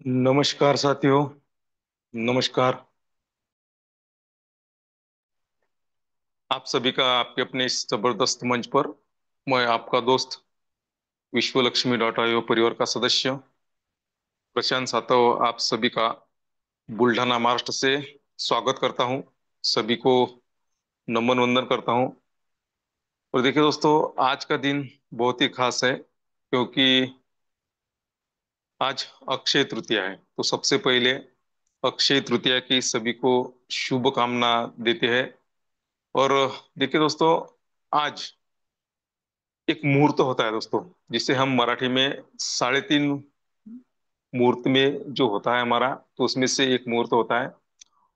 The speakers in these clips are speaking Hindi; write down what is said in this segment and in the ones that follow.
नमस्कार साथियों। नमस्कार। आप सभी का आपके अपने इस जबरदस्त मंच पर मैं आपका दोस्त विश्व लक्ष्मी डॉट आईओ परिवार का सदस्य प्रशांत सातव आप सभी का बुल्ढाना महाराष्ट्र से स्वागत करता हूं। सभी को नमन वंदन करता हूं। और देखिए दोस्तों, आज का दिन बहुत ही खास है क्योंकि आज अक्षय तृतीया है। तो सबसे पहले अक्षय तृतीया की सभी को शुभ कामना देते हैं। और देखिए दोस्तों, आज एक मुहूर्त होता है दोस्तों, जिसे हम मराठी में 3.5 मुहूर्त में जो होता है हमारा, तो उसमें से एक मुहूर्त होता है।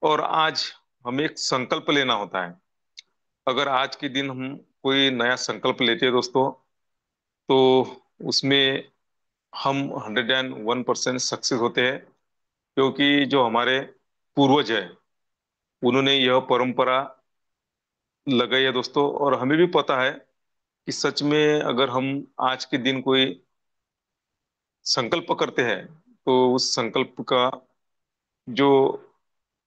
और आज हमें एक संकल्प लेना होता है। अगर आज के दिन हम कोई नया संकल्प लेते हैं दोस्तों, तो उसमें हम 101% सक्सेस होते हैं। क्योंकि जो हमारे पूर्वज है, उन्होंने यह परंपरा लगाई है दोस्तों। और हमें भी पता है कि सच में अगर हम आज के दिन कोई संकल्प करते हैं, तो उस संकल्प का जो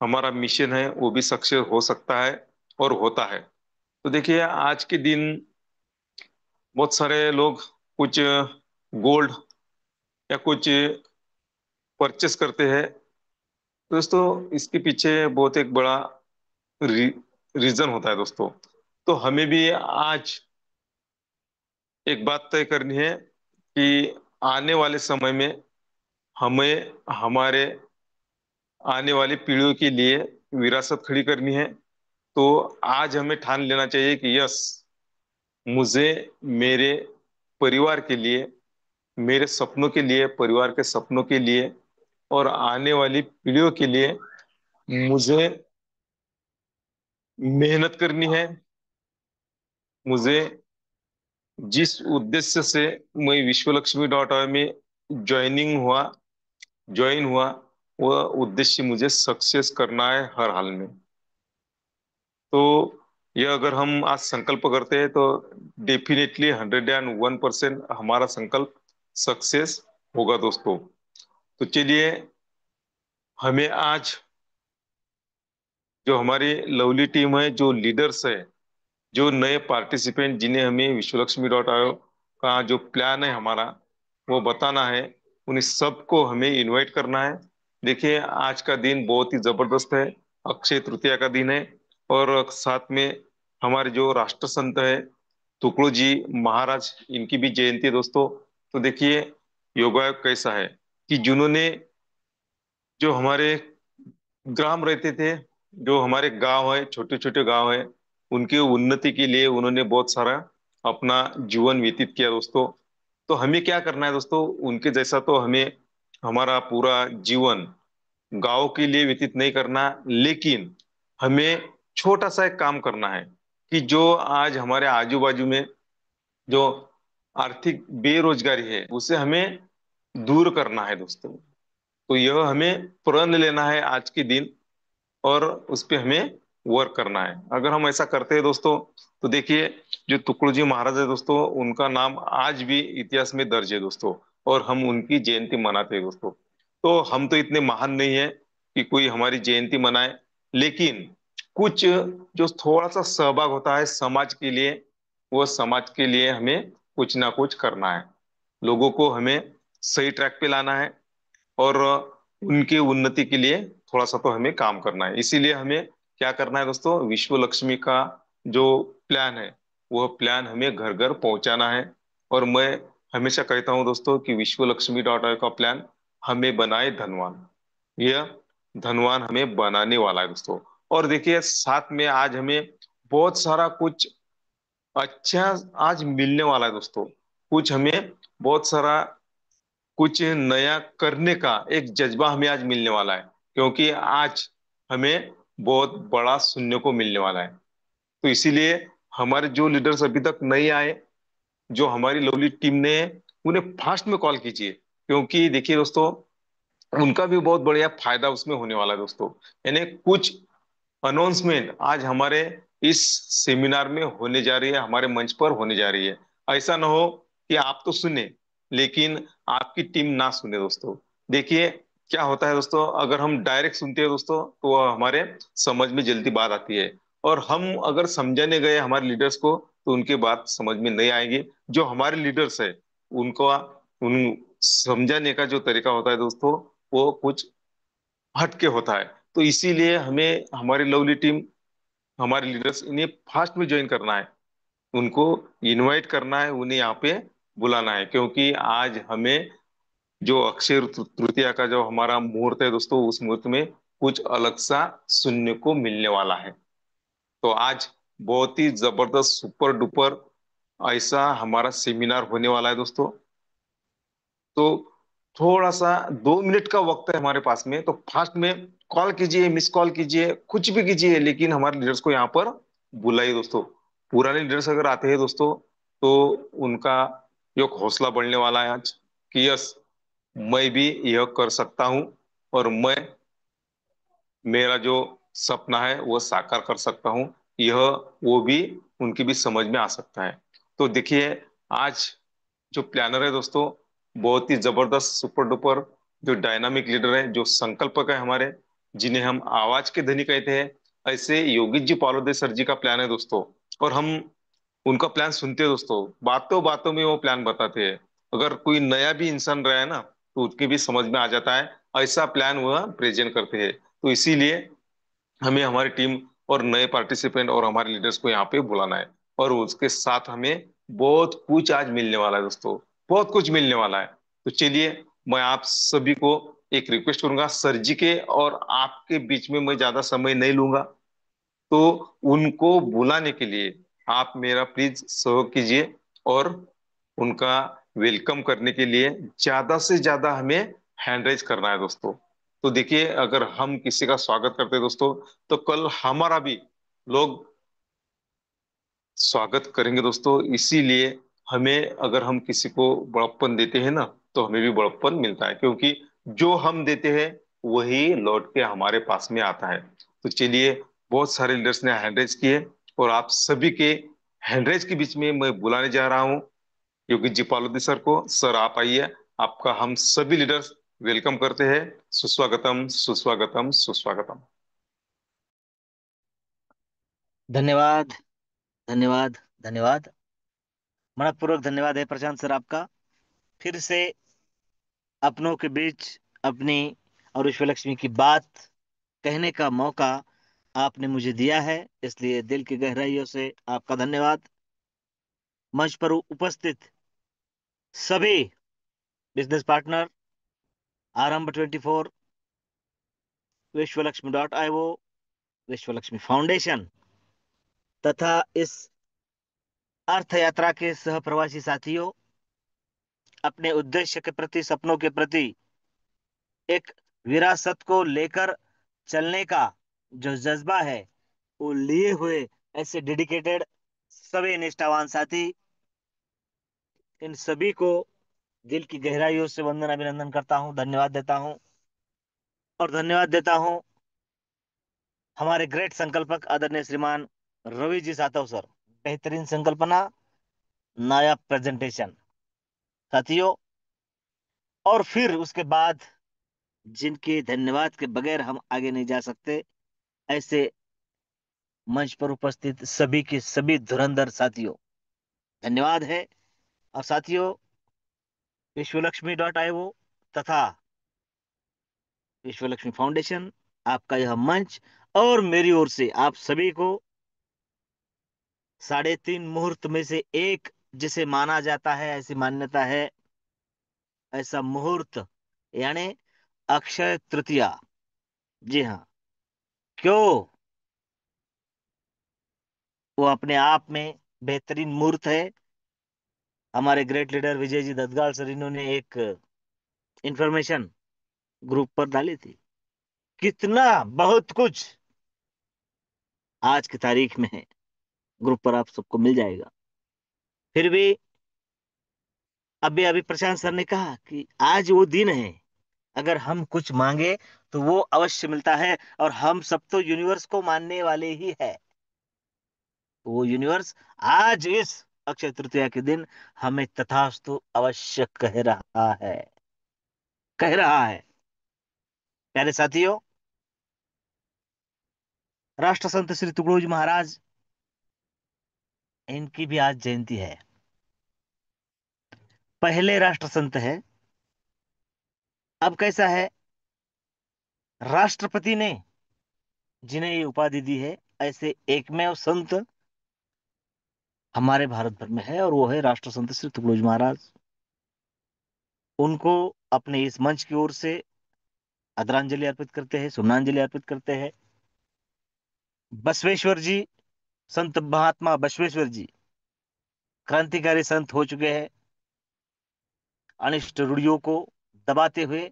हमारा मिशन है वो भी सक्सेस हो सकता है और होता है। तो देखिए, आज के दिन बहुत सारे लोग कुछ गोल्ड या कुछ परचेस करते हैं। तो दोस्तों, इसके पीछे बहुत एक बड़ा री, रीजन होता है दोस्तों। तो हमें भी आज एक बात तय करनी है कि आने वाले समय में हमें हमारे आने वाली पीढ़ियों के लिए विरासत खड़ी करनी है। तो आज हमें ठान लेना चाहिए कि यस, मुझे मेरे परिवार के लिए, मेरे सपनों के लिए, परिवार के सपनों के लिए और आने वाली पीढ़ियों के लिए मुझे मेहनत करनी है। मुझे जिस उद्देश्य से मैं विश्वलक्ष्मी डॉट आई में ज्वाइन हुआ, वह उद्देश्य मुझे सक्सेस करना है हर हाल में। तो यह अगर हम आज संकल्प करते हैं, तो डेफिनेटली 101% हमारा संकल्प सक्सेस होगा दोस्तों। तो चलिए, हमें आज जो हमारी लवली टीम है, जो लीडर्स है, जो नए पार्टिसिपेंट जिन्हें हमें विश्वलक्ष्मी डॉट आयो का जो प्लान है हमारा वो बताना है, उन्हें सबको हमें इनवाइट करना है। देखिए, आज का दिन बहुत ही जबरदस्त है। अक्षय तृतीया का दिन है। और साथ में हमारे जो राष्ट्र संत है तुकड़ो जी महाराज, इनकी भी जयंती है दोस्तों। तो देखिए, योगायोग कैसा है कि जिन्होंने, जो हमारे ग्राम रहते थे, जो हमारे गांव है, छोटे छोटे गांव है, उनकी उन्नति के लिए उन्होंने बहुत सारा अपना जीवन व्यतीत किया दोस्तों। तो हमें क्या करना है दोस्तों, उनके जैसा तो हमें हमारा पूरा जीवन गांव के लिए व्यतीत नहीं करना, लेकिन हमें छोटा सा एक काम करना है कि जो आज हमारे आजू बाजू में जो आर्थिक बेरोजगारी है उसे हमें दूर करना है दोस्तों। तो यह हमें प्रण लेना है आज के दिन, और उस पे हमें वर्क करना है। अगर हम ऐसा करते हैं दोस्तों, तो देखिए, जो तुकडोजी महाराज है दोस्तों, उनका नाम आज भी इतिहास में दर्ज है दोस्तों। और हम उनकी जयंती मनाते हैं दोस्तों। तो हम तो इतने महान नहीं है कि कोई हमारी जयंती मनाए, लेकिन कुछ जो थोड़ा सा सहभाग होता है समाज के लिए, वो समाज के लिए हमें कुछ ना कुछ करना है। लोगों को हमें सही ट्रैक पे लाना है, और उनकी उन्नति के लिए थोड़ा सा तो हमें काम करना है। इसीलिए हमें क्या करना है दोस्तों, विश्व लक्ष्मी का जो प्लान है, वह प्लान हमें घर घर पहुंचाना है। और मैं हमेशा कहता हूं दोस्तों कि विश्व लक्ष्मी डॉट आई का प्लान हमें बनाए धनवान। यह धनवान हमें बनाने वाला है दोस्तों। और देखिए, साथ में आज हमें बहुत सारा कुछ अच्छा आज मिलने वाला है दोस्तों। कुछ हमें बहुत सारा कुछ नया करने का एक जज्बा हमें आज मिलने वाला है। क्योंकि आज हमें बहुत बड़ा सुनने को मिलने वाला है। तो इसीलिए हमारे जो लीडर्स अभी तक नहीं आए, जो हमारी लवली टीम ने, उन्हें फास्ट में कॉल कीजिए। क्योंकि देखिए दोस्तों, उनका भी बहुत बढ़िया फायदा उसमें होने वाला है दोस्तों। यानी कुछ अनाउंसमेंट आज हमारे इस सेमिनार में होने जा रही है, हमारे मंच पर होने जा रही है। ऐसा ना हो कि आप तो सुने लेकिन आपकी टीम ना सुने दोस्तों। देखिए, क्या होता है दोस्तों, अगर हम डायरेक्ट सुनते हैं दोस्तों तो वह हमारे समझ में जल्दी बात आती है। और हम अगर समझाने गए हमारे लीडर्स को तो उनकी बात समझ में नहीं आएगी। जो हमारे लीडर्स है उनको उन समझाने का जो तरीका होता है दोस्तों, वो कुछ हटके होता है। तो इसीलिए हमें हमारी लवली टीम, हमारे लीडर्स, इन्हें फास्ट में ज्वाइन करना है, उनको इनवाइट करना है, उन्हें यहाँ पे बुलाना है, क्योंकि आज हमें जो अक्षय तृतीया का जो हमारा मुहूर्त है दोस्तों, उस मुहूर्त में कुछ अलग सा सुनने को मिलने वाला है। तो आज बहुत ही जबरदस्त सुपर डुपर ऐसा हमारा सेमिनार होने वाला है दोस्तों। तो थोड़ा सा 2 मिनट का वक्त है हमारे पास में, तो फास्ट में कॉल कीजिए, मिस कॉल कीजिए, कुछ भी कीजिए, लेकिन हमारे लीडर्स को यहाँ पर बुलाइए दोस्तों। पुराने लीडर्स अगर आते हैं दोस्तों तो उनका एक हौसला बढ़ने वाला है आज, कि यस, मैं भी यह कर सकता हूँ, और मैं, मेरा जो सपना है वो साकार कर सकता हूँ, यह वो भी उनकी भी समझ में आ सकता है। तो देखिए, आज जो प्लानर है दोस्तों, बहुत ही जबरदस्त सुपर डुपर जो डायनामिक लीडर है, जो संकल्पक है हमारे, जिन्हें हम आवाज के धनी कहते हैं, ऐसे योगित जी पालोदे सर जी का प्लान है दोस्तों। और हम उनका प्लान सुनते हैं दोस्तों, बातों बातों में वो प्लान बताते हैं। अगर कोई नया भी इंसान रहा है ना, तो उसके भी समझ में आ जाता है, ऐसा प्लान वह प्रेजेंट करते हैं। तो इसीलिए हमें हमारी टीम और नए पार्टिसिपेंट और हमारे लीडर्स को यहाँ पे बुलाना है। और उसके साथ हमें बहुत कुछ आज मिलने वाला है दोस्तों, बहुत कुछ मिलने वाला है। तो चलिए, मैं आप सभी को एक रिक्वेस्ट करूंगा, सर जी के और आपके बीच में मैं ज्यादा समय नहीं लूंगा, तो उनको बुलाने के लिए आप मेरा प्लीज सहयोग कीजिए। और उनका वेलकम करने के लिए ज्यादा से ज्यादा हमें हैंड रेज करना है दोस्तों। तो देखिए, अगर हम किसी का स्वागत करते हैं दोस्तों, तो कल हमारा भी लोग स्वागत करेंगे दोस्तों। इसीलिए हमें, अगर हम किसी को बड़प्पन देते हैं ना, तो हमें भी बड़प्पन मिलता है, क्योंकि जो हम देते हैं वही लौट के हमारे पास में आता है। तो चलिए, बहुत सारे लीडर्स ने हैंडरेज किए, और आप सभी के हैंडरेज के बीच में मैं बुलाने जा रहा हूँ योगी जी पालोदी सर को। सर आप आइए, आपका हम सभी लीडर्स वेलकम करते हैं। सुस्वागतम, सुस्वागतम, सुस्वागतम। धन्यवाद। धन्यवाद। धन्यवाद। मनपूर्वक धन्यवाद है प्रशांत सर आपका। फिर से अपनों के बीच अपनी और विश्व लक्ष्मी की बात कहने का मौका आपने मुझे दिया है, इसलिए दिल की गहराइयों से आपका धन्यवाद। मंच पर उपस्थित सभी बिजनेस पार्टनर, आरंभ 24, विश्वलक्ष्मी.io, विश्व लक्ष्मी फाउंडेशन तथा इस अर्थ यात्रा के सह प्रवासी साथियों, अपने उद्देश्य के प्रति, सपनों के प्रति एक विरासत को लेकर चलने का जो जज्बा है, वो लिए हुए ऐसे डेडिकेटेड सभी निष्ठावान साथी, इन सभी को दिल की गहराइयों से वंदन अभिनंदन करता हूं, धन्यवाद देता हूं। और धन्यवाद देता हूं हमारे ग्रेट संकल्पक आदरणीय श्रीमान रवि जी सातव सर। बेहतरीन संकल्पना, नायाब प्रेजेंटेशन साथियों। और फिर उसके बाद जिनके धन्यवाद के बगैर हम आगे नहीं जा सकते, ऐसे मंच पर उपस्थित सभी के सभी धुरंधर साथियों, धन्यवाद है। और साथियों, विश्वलक्ष्मी.io तथा विश्व लक्ष्मी फाउंडेशन, आपका यह मंच और मेरी ओर से आप सभी को 3.5 मुहूर्त में से एक जिसे माना जाता है, ऐसी मान्यता है, ऐसा मुहूर्त यानी अक्षय तृतीया। जी हाँ, क्यों, वो अपने आप में बेहतरीन मुहूर्त है। हमारे great leader Vijay ji दत्तगाल sir, इन्होंने एक इंफॉर्मेशन ग्रुप पर डाली थी, कितना बहुत कुछ आज की तारीख में है, ग्रुप पर आप सबको मिल जाएगा। फिर भी अभी अभी प्रशांत सर ने कहा कि आज वो दिन है, अगर हम कुछ मांगे तो वो अवश्य मिलता है, और हम सब तो यूनिवर्स को मानने वाले ही है। वो यूनिवर्स आज इस अक्षय तृतीया के दिन हमें तथास्तु अवश्य कह रहा है, कह रहा है। प्यारे साथियों, राष्ट्र संत श्री तुकडोजी महाराज, इनकी भी आज जयंती है। पहले राष्ट्र संत है। अब कैसा है, राष्ट्रपति ने जिन्हें ये उपाधि दी है, ऐसे एकमेव संत हमारे भारत भर में है, और वो है राष्ट्र संत श्री तुकडोजी महाराज। उनको अपने इस मंच की ओर से आदरांजलि अर्पित करते हैं, सुमनांजलि अर्पित करते हैं। बसवेश्वर जी, संत महात्मा बसवेश्वर जी क्रांतिकारी संत हो चुके हैं। अनिष्ट रूढ़ियों को दबाते हुए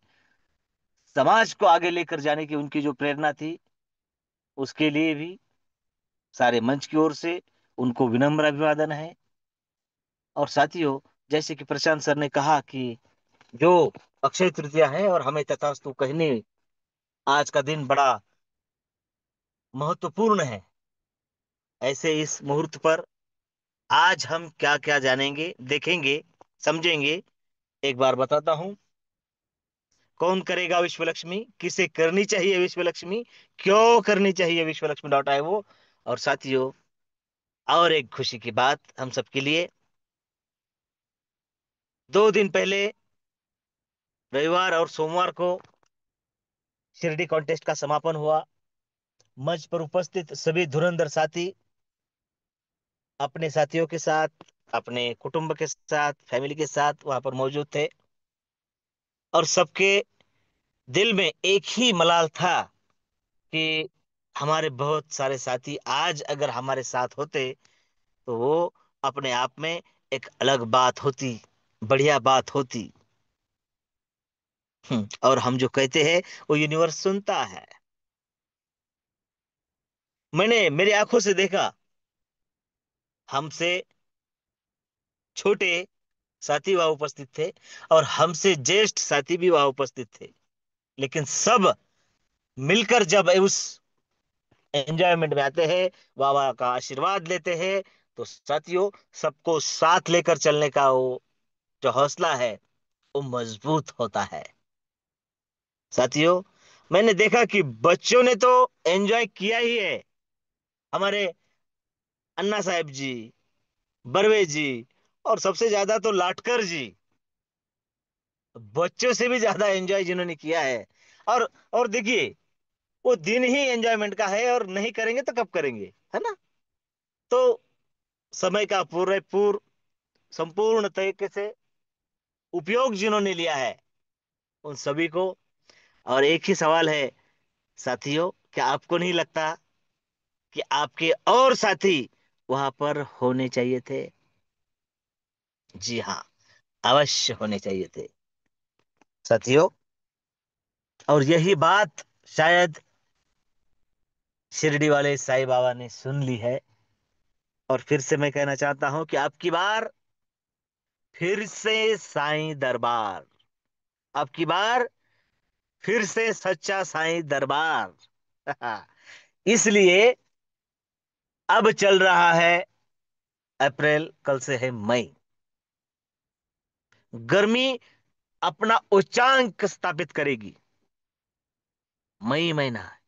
समाज को आगे लेकर जाने की उनकी जो प्रेरणा थी, उसके लिए भी सारे मंच की ओर से उनको विनम्र अभिवादन है। और साथियों, जैसे कि प्रशांत सर ने कहा कि जो अक्षय तृतीया है और हमें तथास्तु कहने आज का दिन बड़ा महत्वपूर्ण है, ऐसे इस मुहूर्त पर आज हम क्या क्या जानेंगे, देखेंगे, समझेंगे। एक बार बताता हूं, कौन करेगा विश्व लक्ष्मी, किसे करनी चाहिए विश्व लक्ष्मी, क्यों करनी चाहिए विश्व लक्ष्मी डॉट आई वो। और साथियों, और एक खुशी की बात हम सबके लिए, 2 दिन पहले रविवार और सोमवार को शिरडी कॉन्टेस्ट का समापन हुआ। मंच पर उपस्थित सभी धुरंधर साथी अपने साथियों के साथ, अपने कुटुंब के साथ, फैमिली के साथ वहां पर मौजूद थे। और सबके दिल में एक ही मलाल था कि हमारे बहुत सारे साथी आज अगर हमारे साथ होते तो वो अपने आप में एक अलग बात होती, बढ़िया बात होती। और हम जो कहते हैं वो यूनिवर्स सुनता है। मैंने मेरी आंखों से देखा, हमसे छोटे साथी वहां उपस्थित थे और हमसे ज्येष्ठ साथी भी वहां उपस्थित थे, लेकिन सब मिलकर जब उस एंजॉयमेंट में आते हैं, बाबा का आशीर्वाद लेते हैं, तो साथियों, सबको साथ लेकर चलने का वो जो हौसला है वो मजबूत होता है। साथियों, मैंने देखा कि बच्चों ने तो एंजॉय किया ही है। हमारे अन्ना साहब जी, बर्वे जी, और सबसे ज्यादा तो लाटकर जी, बच्चों से भी ज्यादा एंजॉय जिन्होंने किया है। और देखिए, वो दिन ही एंजॉयमेंट का है, और नहीं करेंगे तो कब करेंगे, है ना। तो समय का पूरे पूर्ण संपूर्ण तरीके से उपयोग जिन्होंने लिया है, उन सभी को। और एक ही सवाल है साथियों, क्या आपको नहीं लगता कि आपके और साथी वहां पर होने चाहिए थे? जी हाँ, अवश्य होने चाहिए थे साथियों। और यही बात शायद शिरडी वाले साईं बाबा ने सुन ली है। और फिर से मैं कहना चाहता हूं कि अब की बार फिर से साईं दरबार, अब की बार फिर से सच्चा साईं दरबार। इसलिए अब चल रहा है अप्रैल, कल से है मई। गर्मी अपना उच्चांक स्थापित करेगी। मई महीना है,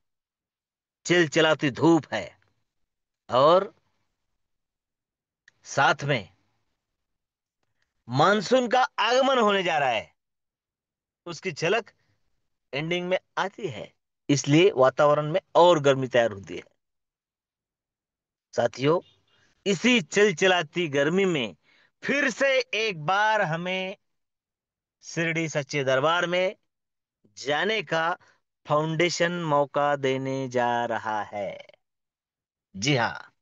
चिलचिलाती धूप है, और साथ में मानसून का आगमन होने जा रहा है, उसकी झलक एंडिंग में आती है। इसलिए वातावरण में और गर्मी तैयार होती है। साथियों, इसी चिलचिलाती गर्मी में फिर से एक बार हमें शिरडी सच्चे दरबार में जाने का फाउंडेशन मौका देने जा रहा है। जी हाँ,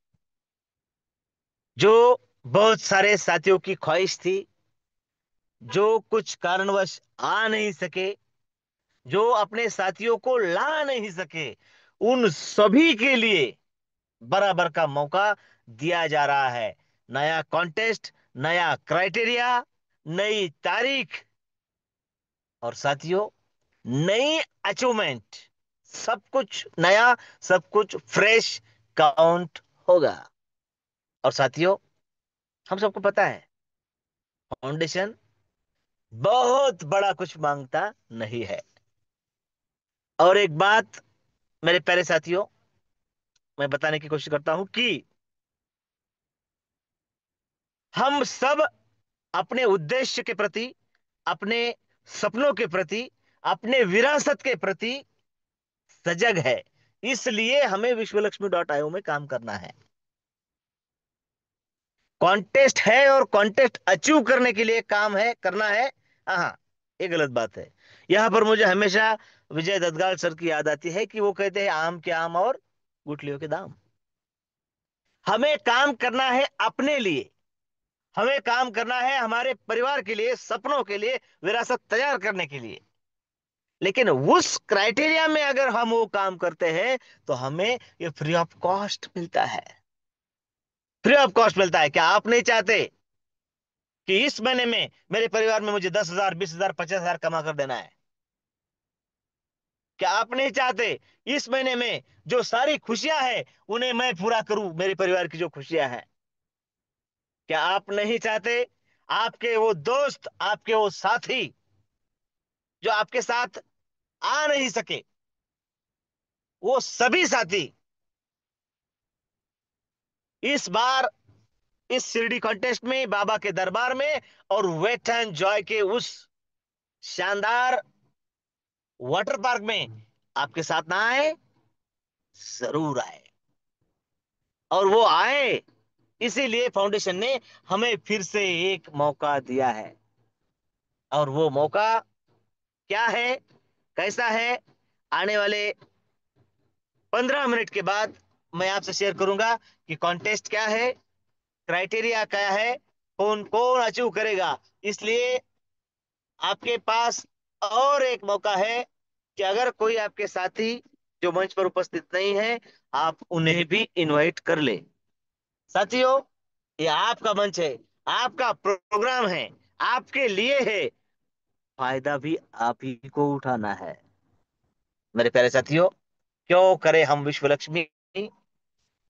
जो बहुत सारे साथियों की ख्वाहिश थी, जो कुछ कारणवश आ नहीं सके, जो अपने साथियों को ला नहीं सके, उन सभी के लिए बराबर का मौका दिया जा रहा है। नया कॉन्टेस्ट, नया क्राइटेरिया, नई तारीख, और साथियों, नई अचीवमेंट। सब कुछ नया, सब कुछ फ्रेश काउंट होगा। और साथियों, हम सबको पता है, फाउंडेशन बहुत बड़ा कुछ मांगता नहीं है। और एक बात मेरे प्यारे साथियों, मैं बताने की कोशिश करता हूं कि हम सब अपने उद्देश्य के प्रति, अपने सपनों के प्रति, अपने विरासत के प्रति सजग है। इसलिए हमें विश्वलक्ष्मी में काम करना है। कॉन्टेस्ट है और कॉन्टेस्ट अचीव करने के लिए काम है, करना है। हाँ, ये गलत बात है। यहां पर मुझे हमेशा विजय दत्तगाल सर की याद आती है कि वो कहते हैं आम के आम और गुठलियों के दाम। हमें काम करना है अपने लिए, हमें काम करना है हमारे परिवार के लिए, सपनों के लिए, विरासत तैयार करने के लिए। लेकिन उस क्राइटेरिया में अगर हम वो काम करते हैं तो हमें ये फ्री ऑफ कॉस्ट मिलता है। फ्री ऑफ कॉस्ट मिलता है। क्या आप नहीं चाहते कि इस महीने में मेरे परिवार में मुझे 10,000, 20,000, 50,000 कमा कर देना है? क्या आप नहीं चाहते इस महीने में जो सारी खुशियां हैं उन्हें मैं पूरा करूं, मेरे परिवार की जो खुशियां हैं? क्या आप नहीं चाहते आपके वो दोस्त, आपके वो साथी जो आपके साथ आ नहीं सके, वो सभी साथी इस बार इस शिरडी कॉन्टेस्ट में, बाबा के दरबार में और वेट एंड जॉय के उस शानदार वाटर पार्क में आपके साथ ना आए? जरूर आए। और वो आए, इसीलिए फाउंडेशन ने हमें फिर से एक मौका दिया है। और वो मौका क्या है, कैसा है, आने वाले 15 मिनट के बाद मैं आपसे शेयर करूंगा कि कॉन्टेस्ट क्या है, क्राइटेरिया क्या है, कौन कौन अचीव करेगा। इसलिए आपके पास और एक मौका है कि अगर कोई आपके साथी जो मंच पर उपस्थित नहीं है, आप उन्हें भी इनवाइट कर ले। साथियों, ये आपका मंच है, आपका प्रोग्राम है, आपके लिए है। फायदा भी आप ही को उठाना है। मेरे प्यारे साथियों, क्यों करें हम विश्व लक्ष्मी,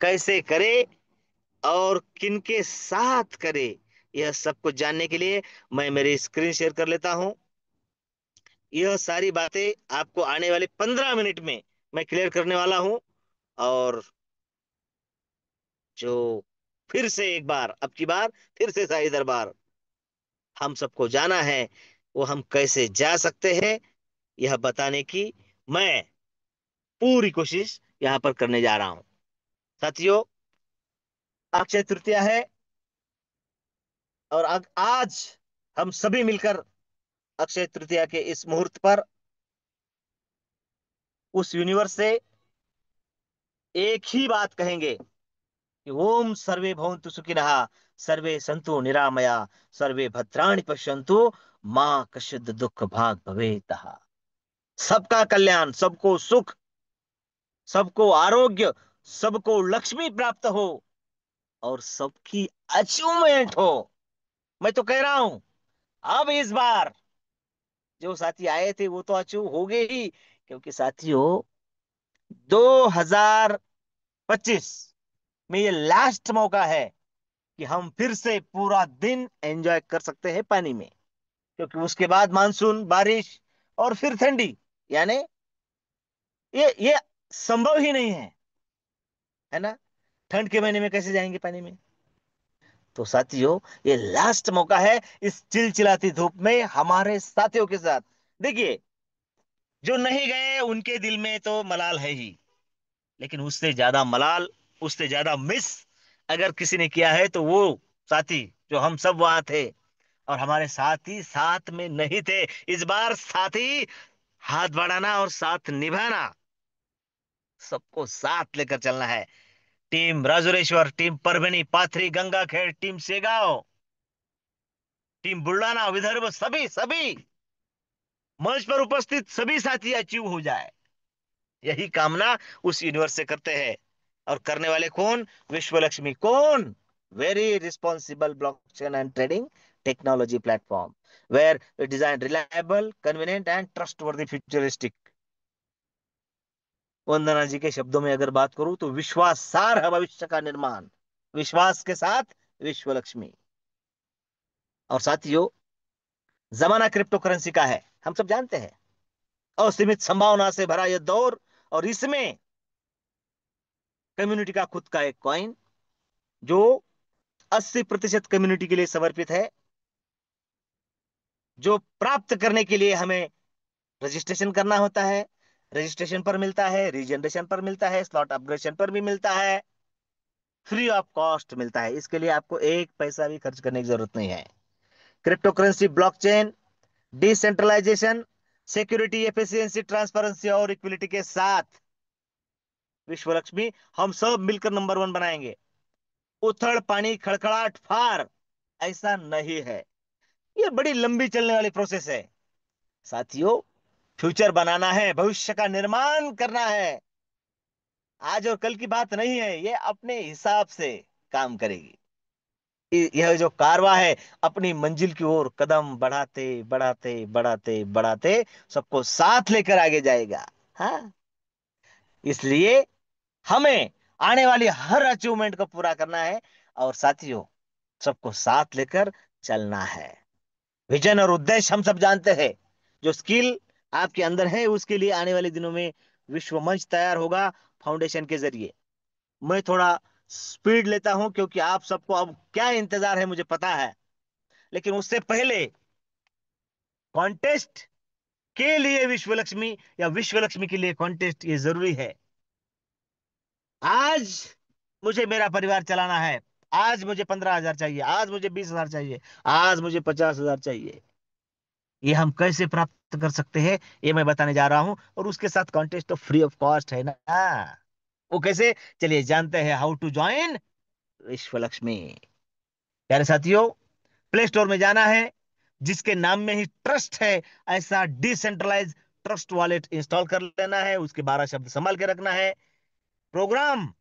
कैसे करें और किनके साथ करें, यह सब कुछ जानने के लिए मैं मेरी स्क्रीन शेयर कर लेता हूं। यह सारी बातें आपको आने वाले 15 मिनट में मैं क्लियर करने वाला हूं। और जो फिर से एक बार, अब की बार फिर से शाही दरबार हम सबको जाना है, वो हम कैसे जा सकते हैं, यह बताने की मैं पूरी कोशिश यहां पर करने जा रहा हूं। साथियों, अक्षय तृतीया है और आज हम सभी मिलकर अक्षय तृतीया के इस मुहूर्त पर उस यूनिवर्स से एक ही बात कहेंगे कि ओम सर्वे भवन्तु सुखिनः, सर्वे सन्तु निरामया, सर्वे भद्राणि पश्यन्तु, मां कश्चित् दुख भाग भवेतः। सबका कल्याण, सबको सुख, सबको आरोग्य, सबको लक्ष्मी प्राप्त हो और सबकी अचीवमेंट हो। मैं तो कह रहा हूं, अब इस बार जो साथी आए थे वो तो अचीव हो गए ही, क्योंकि साथियों 2025 में ये लास्ट मौका है कि हम फिर से पूरा दिन एंजॉय कर सकते हैं पानी में। क्योंकि उसके बाद मानसून, बारिश और फिर ठंडी, यानी ये संभव ही नहीं है ना? ठंड के महीने में कैसे जाएंगे पानी में? तो साथियों, ये लास्ट मौका है इस चिलचिलाती धूप में हमारे साथियों के साथ। देखिए, जो नहीं गए उनके दिल में तो मलाल है ही, लेकिन उससे ज्यादा मलाल, उससे ज्यादा मिस अगर किसी ने किया है तो वो साथी जो हम सब वहां थे और हमारे साथी साथ में नहीं थे। इस बार साथी हाथ बढ़ाना और साथ निभाना, सबको साथ लेकर चलना है। टीम राजुरेश्वर, टीम परभणी, पाथरी, गंगाखेड़, टीम सेगांव, टीम बुल्डाना, विदर्भ, सभी सभी मंच पर उपस्थित सभी साथी अचीव हो जाए, यही कामना उस यूनिवर्स से करते हैं। और करने वाले कौन? विश्व लक्ष्मी। कौन? Very responsible blockchain and trading technology platform, where we design reliable, convenient and trustworthy futuristic. Vandana ji के शब्दों में अगर बात करूं तो विश्वासार्ह भविष्य का निर्माण, विश्वास के साथ विश्व लक्ष्मी। और साथियों, जमाना क्रिप्टो करेंसी का है, हम सब जानते हैं। असीमित संभावना से भरा यह दौर, और इसमें कम्युनिटी का खुद का एक कॉइन जो 80% कम्युनिटी के लिए समर्पित है, जो प्राप्त करने के लिए हमें रजिस्ट्रेशन करना होता है। रजिस्ट्रेशन पर मिलता है, रीजनरेशन पर मिलता है, स्लॉट अपग्रेडेशन पर भी मिलता है, फ्री ऑफ कॉस्ट मिलता है। इसके लिए आपको एक पैसा भी खर्च करने की जरूरत नहीं है। Crypto currency, blockchain, decentralisation, security, efficiency, transparency और इक्विलिटी के साथ विश्व लक्ष्मी हम सब मिलकर नंबर वन बनाएंगे। उथड़ पानी खड़खड़ाहट फार ऐसा नहीं है। ये बड़ी लंबी चलने वाली प्रोसेस है साथियों। फ्यूचर बनाना है, भविष्य का निर्माण करना है। आज और कल की बात नहीं है, ये अपने हिसाब से काम करेगी। यह जो कारवां है अपनी मंजिल की ओर कदम बढ़ाते बढ़ाते बढ़ाते बढ़ाते सबको साथ लेकर आगे जाएगा। हाँ, इसलिए हमें आने वाली हर अचीवमेंट को पूरा करना है, और साथियों सबको साथ लेकर चलना है। विजन और उद्देश्य हम सब जानते हैं। जो स्किल आपके अंदर है उसके लिए आने वाले दिनों में विश्व मंच तैयार होगा फाउंडेशन के जरिए। मैं थोड़ा स्पीड लेता हूं क्योंकि आप सबको अब क्या इंतजार है मुझे पता है, लेकिन उससे पहले कॉन्टेस्ट के लिए विश्व लक्ष्मी या विश्व लक्ष्मी के लिए कॉन्टेस्ट ये जरूरी है। आज मुझे मेरा परिवार चलाना है, आज मुझे 15,000 चाहिए, आज मुझे 20,000 चाहिए, आज मुझे 50,000 चाहिए। ये हम कैसे प्राप्त कर सकते हैं ये मैं बताने जा रहा हूं, और उसके साथ कॉन्टेस्ट तो फ्री ऑफ कॉस्ट है ना। वो कैसे, चलिए जानते हैं हाउ टू ज्वाइन विश्व लक्ष्मी। प्यारे साथियों, प्ले स्टोर में जाना है, जिसके नाम में ही ट्रस्ट है ऐसा डिसेंट्रलाइज ट्रस्ट वॉलेट इंस्टॉल कर लेना है। उसके 12 शब्द संभाल के रखना है। प्रोग्राम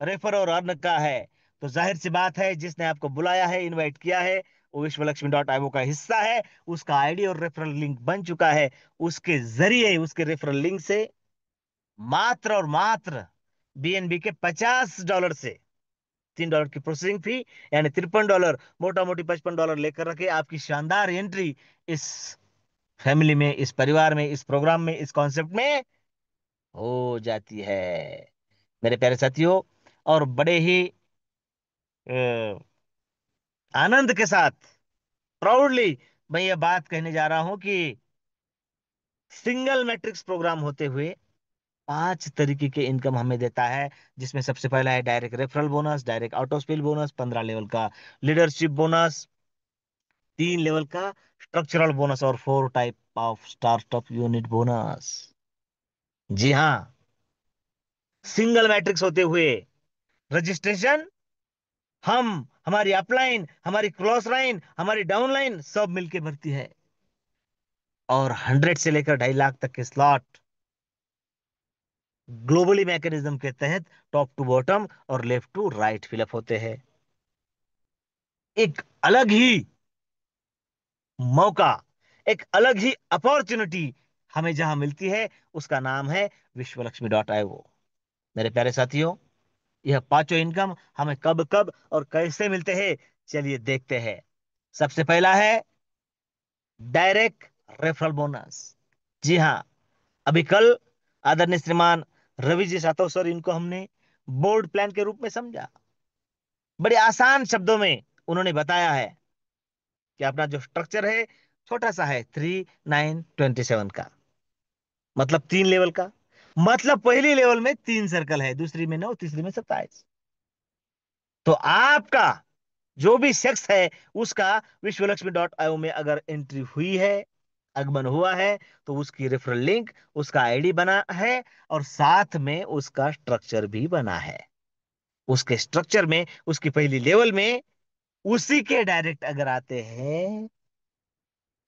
रेफर और अर्न का है, तो जाहिर सी बात है जिसने आपको बुलाया है, इनवाइट किया है, वो विश्वलक्ष्मी का हिस्सा है। उसका आईडी और रेफरल लिंक बन चुका है। उसके जरिए, उसके रेफरल लिंक से मात्र और मात्र बीएनबी के $50 से $3 की प्रोसेसिंग फी, यानी $53, मोटा मोटी $55 लेकर रखे, आपकी शानदार एंट्री इस फैमिली में, इस परिवार में, इस प्रोग्राम में, इस कॉन्सेप्ट में हो जाती है मेरे प्यारे साथियों। और बड़े ही आनंद के साथ, प्राउडली मैं ये बात कहने जा रहा हूं कि सिंगल मैट्रिक्स प्रोग्राम होते हुए 5 तरीके के इनकम हमें देता है। जिसमें सबसे पहला है direct referral bonus, direct auto spill bonus, 15 level का लीडरशिप बोनस, 3 लेवल का स्ट्रक्चरल बोनस, और 4 type of startup unit bonus. जी हाँ, सिंगल मैट्रिक्स होते हुए रजिस्ट्रेशन हम, हमारी अपलाइन, हमारी क्रॉस लाइन, हमारी डाउन लाइन सब मिलके भरती है। और 100 से लेकर 2.5 लाख तक के स्लॉट ग्लोबली मैकेनिज्म के तहत टॉप टू बॉटम और लेफ्ट टू राइट फिलअप होते हैं। एक अलग ही मौका, एक अलग ही अपॉर्चुनिटी हमें जहां मिलती है, उसका नाम है विश्वलक्ष्मी.io। मेरे प्यारे साथियों, यह पांचों इनकम हमें कब कब और कैसे मिलते हैं, चलिए देखते हैं। सबसे पहला है डायरेक्ट रेफरल बोनस। जी हाँ, अभी कल आदरणीय श्रीमान रवि जी सातव सर, इनको हमने बोर्ड प्लान के रूप में समझा। बड़े आसान शब्दों में उन्होंने बताया है कि अपना जो स्ट्रक्चर है छोटा सा है, 3927 का, मतलब 3 लेवल का। मतलब पहली लेवल में 3 सर्कल है, दूसरी में 9, तीसरी में 27। तो आपका जो भी शख्स है उसका विश्वलक्ष्मी.io में अगर एंट्री हुई है, आगमन हुआ है, तो उसकी रेफरल लिंक, उसका आईडी बना है, और साथ में उसका स्ट्रक्चर भी बना है। उसके स्ट्रक्चर में, उसकी पहली लेवल में उसी के डायरेक्ट अगर आते हैं,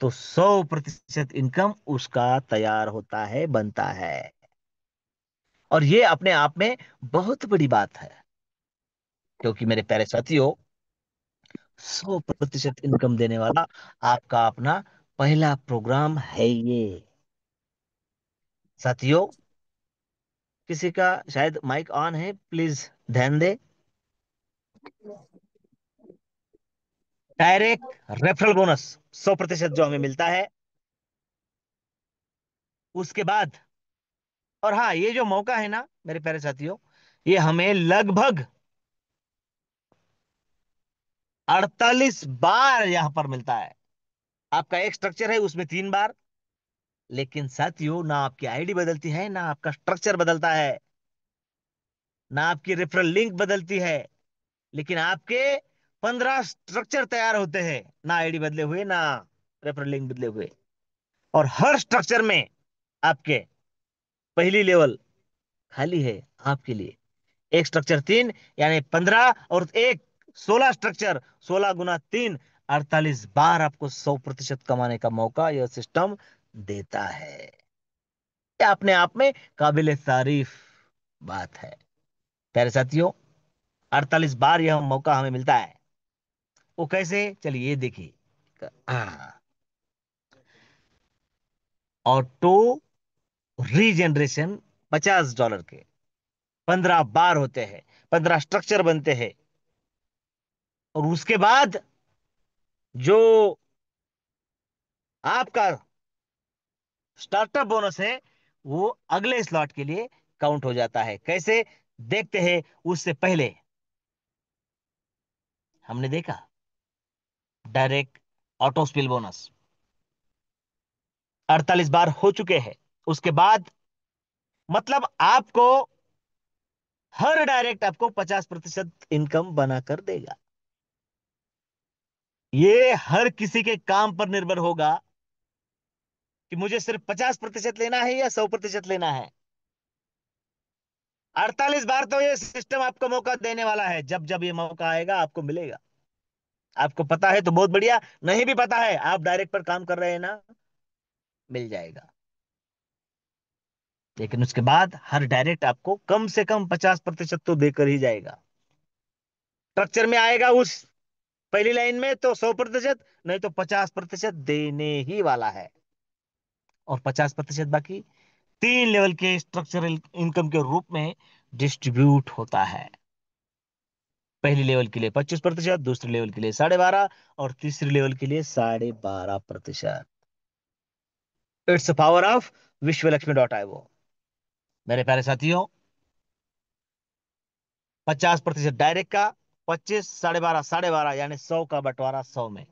तो 100% इनकम उसका तैयार होता है, बनता है। और ये अपने आप में बहुत बड़ी बात है, क्योंकि मेरे प्यारे साथियों, 100% इनकम देने वाला आपका अपना पहला प्रोग्राम है ये। साथियों, किसी का शायद माइक ऑन है, प्लीज ध्यान दे। डायरेक्ट रेफरल बोनस 100% जो हमें मिलता है, उसके बाद, और हाँ, ये जो मौका है ना मेरे प्यारे साथियों, ये हमें लगभग 48 बार यहां पर मिलता है। आपका एक स्ट्रक्चर है, उसमें 3 बार। लेकिन साथियों, ना आपकी आईडी बदलती है, ना आपका स्ट्रक्चर बदलता है, ना आपकी रेफरल लिंक बदलती है, लेकिन आपके 15 स्ट्रक्चर तैयार होते हैं, ना आईडी बदले हुए, ना रेफरल लिंक बदले हुए। और हर स्ट्रक्चर में आपके पहली लेवल खाली है आपके लिए। एक स्ट्रक्चर 3, यानी 15, और एक 16 स्ट्रक्चर, 16 × 3, 48 बार आपको 100% कमाने का मौका यह सिस्टम देता है। ये अपने आप में काबिल तारीफ बात है प्यारे साथियों। 48 बार यह मौका हमें मिलता है। वो कैसे, चलिए ये देखिए। ऑटो रीजनरेशन $50 के 15 बार होते हैं, 15 स्ट्रक्चर बनते हैं। और उसके बाद जो आपका स्टार्टअप बोनस है, वो अगले स्लॉट के लिए काउंट हो जाता है। कैसे, देखते हैं। उससे पहले हमने देखा डायरेक्ट ऑटो स्पिल बोनस 48 बार हो चुके हैं। उसके बाद मतलब आपको हर डायरेक्ट आपको 50% इनकम बनाकर देगा। ये हर किसी के काम पर निर्भर होगा कि मुझे सिर्फ 50% लेना है या 100% लेना है। 48 बार तो ये सिस्टम आपको मौका देने वाला है। जब जब ये मौका आएगा आपको मिलेगा। आपको पता है तो बहुत बढ़िया, नहीं भी पता है, आप डायरेक्ट पर काम कर रहे हैं ना, मिल जाएगा। लेकिन उसके बाद हर डायरेक्ट आपको कम से कम 50% तो देकर ही जाएगा। स्ट्रक्चर में आएगा उस पहली लाइन में तो 100%, नहीं तो 50% देने ही वाला है। और 50% बाकी 3 लेवल के स्ट्रक्चरल इनकम के रूप में डिस्ट्रीब्यूट होता है। पहली लेवल के लिए 25%, दूसरे लेवल के लिए 12.5, और तीसरी लेवल के लिए 12.5%। इट्स पावर ऑफ विश्वलक्ष्मी.io। मेरे प्यारे साथियों, 50% डायरेक्ट का, 25, 12.5, 12.5, यानी 100 का बंटवारा 100 में।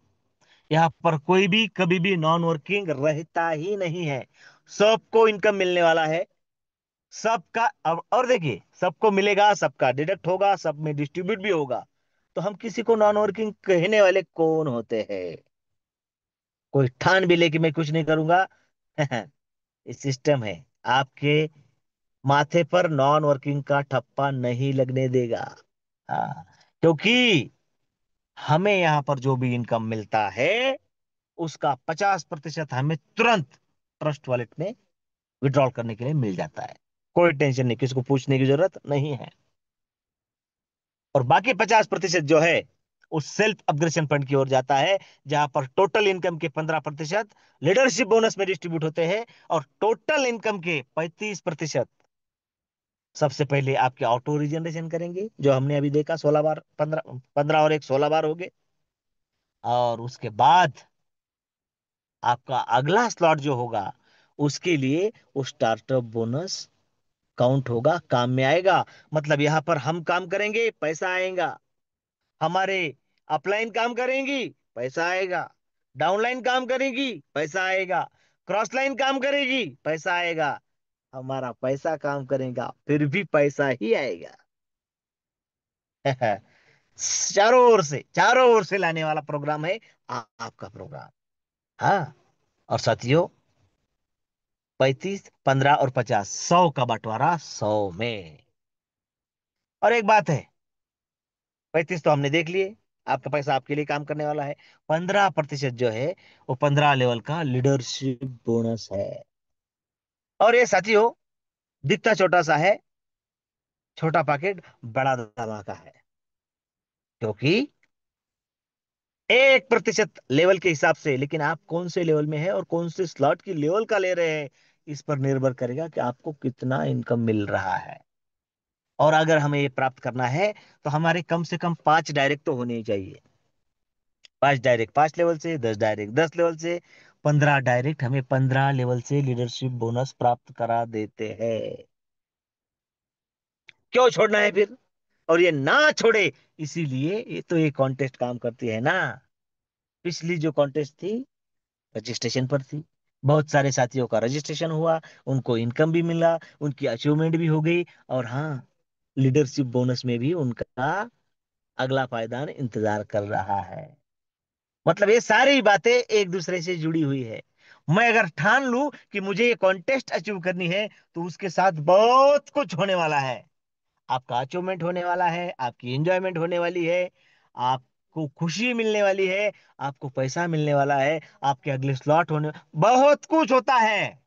यहाँ पर कोई भी कभी भी नॉन वर्किंग रहता ही नहीं है। सबको इनकम मिलने वाला है। सबका और देखिए, सबको मिलेगा, सबका डिडक्ट होगा, सब में डिस्ट्रीब्यूट भी होगा। तो हम किसी को नॉन वर्किंग कहने वाले कौन होते हैं? कोई ठान भी ले कि मैं कुछ नहीं करूंगा। ये सिस्टम है, आपके माथे पर नॉन वर्किंग का ठप्पा नहीं लगने देगा। हाँ, क्योंकि हमें यहां पर जो भी इनकम मिलता है, उसका 50% हमें तुरंत ट्रस्ट वॉलेट में विड्रॉल करने के लिए मिल जाता है। कोई टेंशन नहीं, किसी को पूछने की जरूरत नहीं है। और बाकी 50% जो है, उस सेल्फ अपग्रेशन फंड की ओर जाता है, जहां पर टोटल इनकम के 15% लीडरशिप बोनस में डिस्ट्रीब्यूट होते हैं, और टोटल इनकम के 35% सबसे पहले आपके ऑटो रीजनरेशन करेंगे, जो हमने अभी देखा 16 बार, 15 15 और एक 16 बार हो गए। और उसके बाद आपका अगला स्लॉट जो होगा, उसके लिए वो स्टार्टअप बोनस काउंट होगा, काम में आएगा। मतलब यहां पर हम काम करेंगे, पैसा आएगा। हमारे अपलाइन काम करेंगी, पैसा आएगा। डाउनलाइन काम करेगी, पैसा आएगा। क्रॉस लाइन काम करेगी, पैसा आएगा। हमारा पैसा काम करेगा, फिर भी पैसा ही आएगा। चारों ओर से लाने वाला प्रोग्राम है आपका प्रोग्राम। हाँ, और साथियों, 35, 15 और 50, 100 का बंटवारा 100 में। और एक बात है, 35 तो हमने देख लिए, आपका पैसा आपके लिए काम करने वाला है। 15% जो है, वो 15 लेवल का लीडरशिप बोनस है। और ये साथियों, दिखता छोटा सा है, छोटा पैकेट बड़ा धमाका है। क्योंकि 1% लेवल के हिसाब से, लेकिन आप कौन से लेवल में है और कौन से स्लॉट की लेवल का ले रहे हैं, इस पर निर्भर करेगा कि आपको कितना इनकम मिल रहा है। और अगर हमें ये प्राप्त करना है, तो हमारे कम से कम 5 डायरेक्ट तो होने ही चाहिए। 5 डायरेक्ट 5 लेवल से, 10 डायरेक्ट 10 लेवल से, 15 डायरेक्ट हमें 15 लेवल से लीडरशिप बोनस प्राप्त करा देते हैं। क्यों छोड़ना है फिर? और ये ना छोड़े, इसीलिए ये तो ये कॉन्टेस्ट काम करती है ना। पिछली जो कॉन्टेस्ट थी, रजिस्ट्रेशन पर थी। बहुत सारे साथियों का रजिस्ट्रेशन हुआ, उनको इनकम भी मिला, उनकी अचीवमेंट भी हो गई, और हाँ, लीडरशिप बोनस में भी उनका अगला पायदान इंतजार कर रहा है। मतलब ये सारी बातें एक दूसरे से जुड़ी हुई है। मैं अगर ठान लूं कि मुझे ये कॉन्टेस्ट अचीव करनी है, तो उसके साथ बहुत कुछ होने वाला है। आपका अचीवमेंट होने वाला है, आपकी एंजॉयमेंट होने वाली है, आपको खुशी मिलने वाली है, आपको पैसा मिलने वाला है, आपके अगले स्लॉट होने, बहुत कुछ होता है।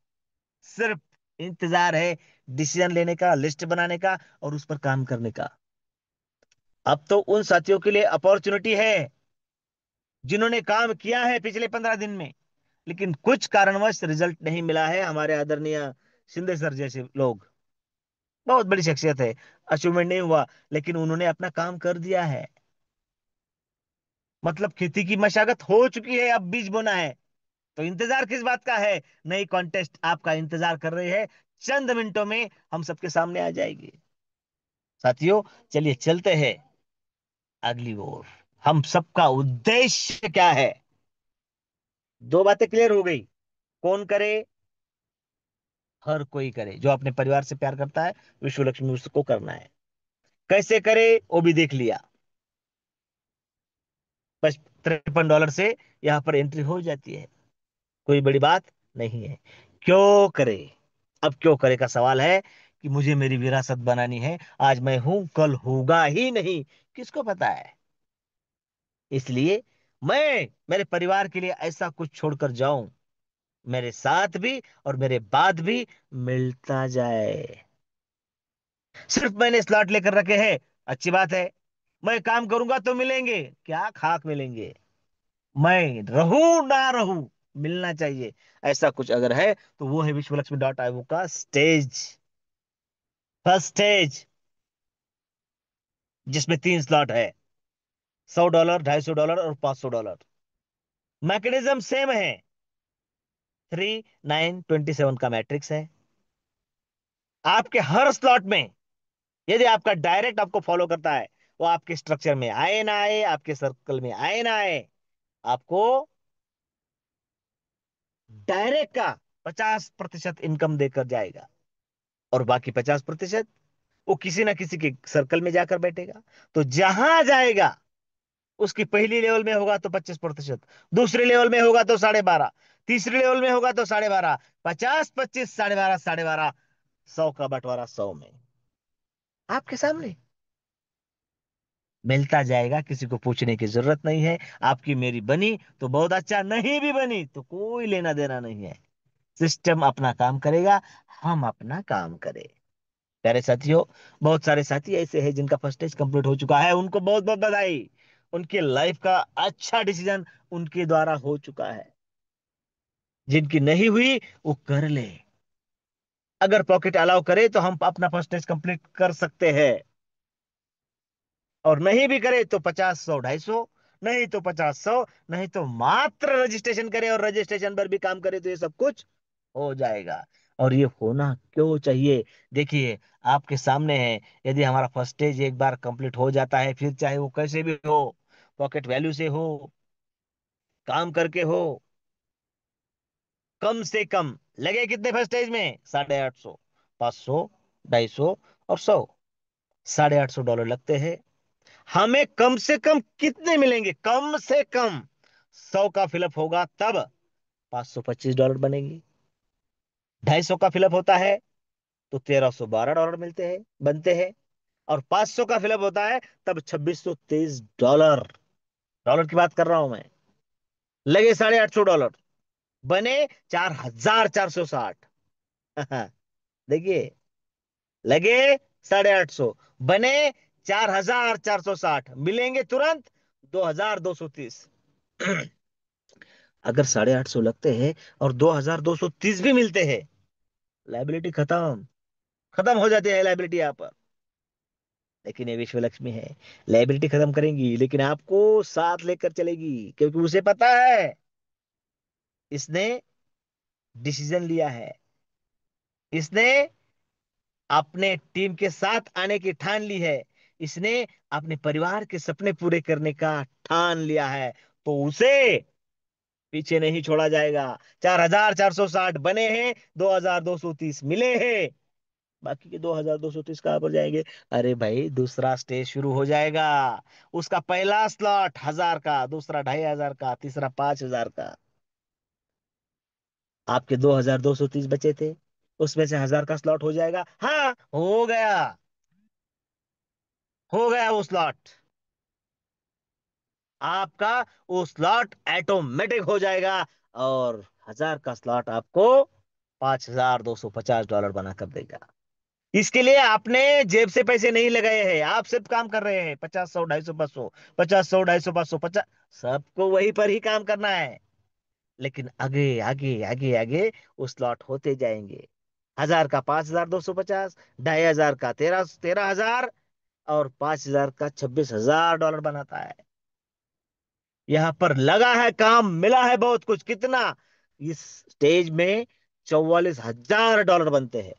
सिर्फ इंतजार है डिसीजन लेने का, लिस्ट बनाने का, और उस पर काम करने का। अब तो उन साथियों के लिए अपॉर्चुनिटी है जिन्होंने काम किया है पिछले 15 दिन में, लेकिन कुछ कारणवश रिजल्ट नहीं मिला है। हमारे आदरणीय शिंदे सर जैसे लोग, बहुत बड़ी शख्सियत है, अचीवमेंट नहीं हुआ, लेकिन उन्होंने अपना काम कर दिया है। मतलब खेती की मशागत हो चुकी है, अब बीज बोना है। तो इंतजार किस बात का है? नई कॉन्टेस्ट आपका इंतजार कर रही है, चंद मिनटों में हम सबके सामने आ जाएगी। साथियों, चलिए चलते हैं अगली ओर। हम सबका उद्देश्य क्या है? दो बातें क्लियर हो गई। कौन करे? हर कोई करे जो अपने परिवार से प्यार करता है, विश्व लक्ष्मी उसको करना है। कैसे करे वो भी देख लिया। बस $53 से यहां पर एंट्री हो जाती है, कोई बड़ी बात नहीं है। क्यों करे? अब क्यों करे का सवाल है कि मुझे मेरी विरासत बनानी है। आज मैं हूं, कल होगा ही नहीं, किसको पता है। इसलिए मैं मेरे परिवार के लिए ऐसा कुछ छोड़कर जाऊं, मेरे साथ भी और मेरे बाद भी मिलता जाए। सिर्फ मैंने स्लॉट लेकर रखे हैं, अच्छी बात है। मैं काम करूंगा तो मिलेंगे, क्या खाक मिलेंगे। मैं रहूं ना रहूं, मिलना चाहिए। ऐसा कुछ अगर है तो वो है विश्वलक्ष्मी का स्टेज, फर्स्ट स्टेज, जिसमें 3 स्लॉट है, $100, $250 और $500। मैकेनिज्म सेम है, 3927 का मैट्रिक्स है। आपके हर स्लॉट में, यदि आपका डायरेक्ट आपको फॉलो करता है, वो आपके स्ट्रक्चर में आए ना आए, आपके सर्कल में आए ना आए, आपको डायरेक्ट का 50% इनकम देकर जाएगा। और बाकी 50% वो किसी ना किसी के सर्कल में जाकर बैठेगा। तो जहां जाएगा, उसकी पहली लेवल में होगा तो 25%, दूसरे लेवल में होगा तो 12.5, तीसरे लेवल में होगा तो 12.5, 50, 25, 12.5, 12.5, 100 का बंटवारा 100 में आपके सामने मिलता जाएगा। किसी को पूछने की जरूरत नहीं है। आपकी मेरी बनी तो बहुत अच्छा, नहीं भी बनी तो कोई लेना देना नहीं है। सिस्टम अपना काम करेगा, हम अपना काम करें। प्यारे साथियों, बहुत सारे साथी ऐसे हैं जिनका फर्स्ट स्टेज कंप्लीट हो चुका है, उनको बहुत बहुत बधाई। उनके लाइफ का अच्छा डिसीजन उनके द्वारा हो चुका है। जिनकी नहीं हुई वो कर ले। अगर पॉकेट अलाउ करे तो हम अपना फर्स्ट स्टेज कंप्लीट कर सकते हैं, और नहीं भी करे तो 50, 100, 250, नहीं तो 50, 100, नहीं तो मात्र रजिस्ट्रेशन करे और रजिस्ट्रेशन पर भी काम करे, तो ये सब कुछ हो जाएगा। और ये होना क्यों चाहिए? देखिए, आपके सामने है। यदि हमारा फर्स्ट स्टेज एक बार कंप्लीट हो जाता है, फिर चाहे वो कैसे भी हो, पॉकेट वैल्यू से हो, काम करके हो, कम से कम लगे कितने फर्स्ट स्टेज में? 850, 500, 250 और 100, $850 लगते हैं। हमें कम से कम कितने मिलेंगे? कम से कम 100 का फिलअप होगा तब $525 बनेंगे। 250 का फिलअप होता है तो $1312 मिलते हैं, बनते हैं। और 500 का फिलअप होता है तब $2623। डॉलर की बात कर रहा हूं मैं। लगे $850, बने 4460। देखिए, लगे 850, बने 4460, मिलेंगे तुरंत 2230। अगर 850 लगते हैं और 2230 भी मिलते हैं, लाइबिलिटी खत्म, खत्म हो जाती है लाइबिलिटी यहाँ पर। लेकिन ये विश्व लक्ष्मी है, लाइबिलिटी खत्म करेंगी लेकिन आपको साथ लेकर चलेगी, क्योंकि उसे पता है इसने डिसीजन लिया है, इसने अपने टीम के साथ आने की ठान ली है, इसने अपने परिवार के सपने पूरे करने का ठान लिया है, तो उसे पीछे नहीं छोड़ा जाएगा। 4,460 बने हैं, 2,230 मिले हैं, बाकी के 2,230 कहां पर जाएंगे? अरे भाई, दूसरा स्टेज शुरू हो जाएगा। उसका पहला स्लॉट 1,000 का, दूसरा 2,500 का, तीसरा 5,000 का। आपके 2,230 बचे थे, उसमें से 1,000 का स्लॉट हो जाएगा। हाँ, हो गया वो स्लॉट आपका। वो स्लॉट ऑटोमेटिक हो जाएगा, और 1,000 का स्लॉट आपको $5,250 बना कर देगा। इसके लिए आपने जेब से पैसे नहीं लगाए हैं, आप सिर्फ काम कर रहे हैं। 50, 100, 250, 500, 50, 100, 250, 500, 50, सबको वहीं पर ही काम करना है। लेकिन आगे आगे आगे आगे वो स्लॉट होते जाएंगे। 1,000 का 5,250, 2,500 का 13,000, और 5,000 का $26,000 बनाता है। यहां पर लगा है काम, मिला है बहुत कुछ। कितना? इस स्टेज में $44,000 बनते हैं।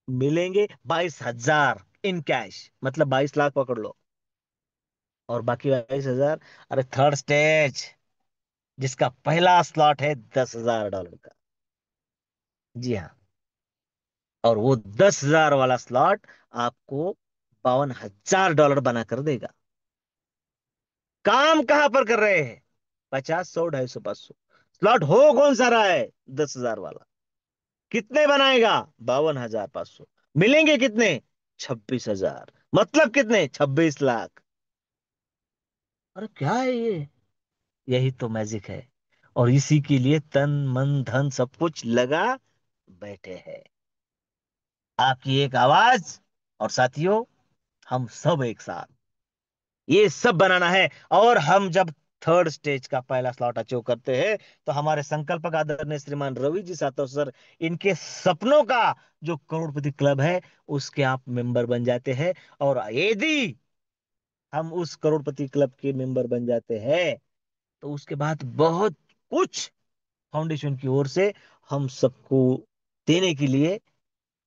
मिलेंगे 22,000 इन कैश, मतलब 22 लाख पकड़ लो, और बाकी 22,000। अरे थर्ड स्टेज, जिसका पहला स्लॉट है $10,000 का। जी हाँ, और वो 10,000 वाला स्लॉट आपको $52,000 बना कर देगा। काम कहां पर कर रहे हैं? 50, 100, 250, 500। स्लॉट हो कौन सा रहा है? 10,000 वाला। कितने बनाएगा? 52,500। मिलेंगे कितने? 26,000। मतलब कितने? 26 लाख। अरे क्या है ये? यही तो मैजिक है, और इसी के लिए तन मन धन सब कुछ लगा बैठे हैं। आपकी एक आवाज, और साथियों, हम सब एक साथ ये सब बनाना है। और हम जब थर्ड स्टेज का पहला स्लॉट अचीव करते हैं, तो हमारे संकल्पक आदरणीय श्रीमान रवि जी सातव सर, इनके सपनों का जो करोड़पति क्लब है, उसके आप मेंबर बन जाते हैं। और यदि हम उस करोड़पति क्लब के मेंबर बन जाते हैं, तो उसके बाद बहुत कुछ फाउंडेशन की ओर से हम सबको देने के लिए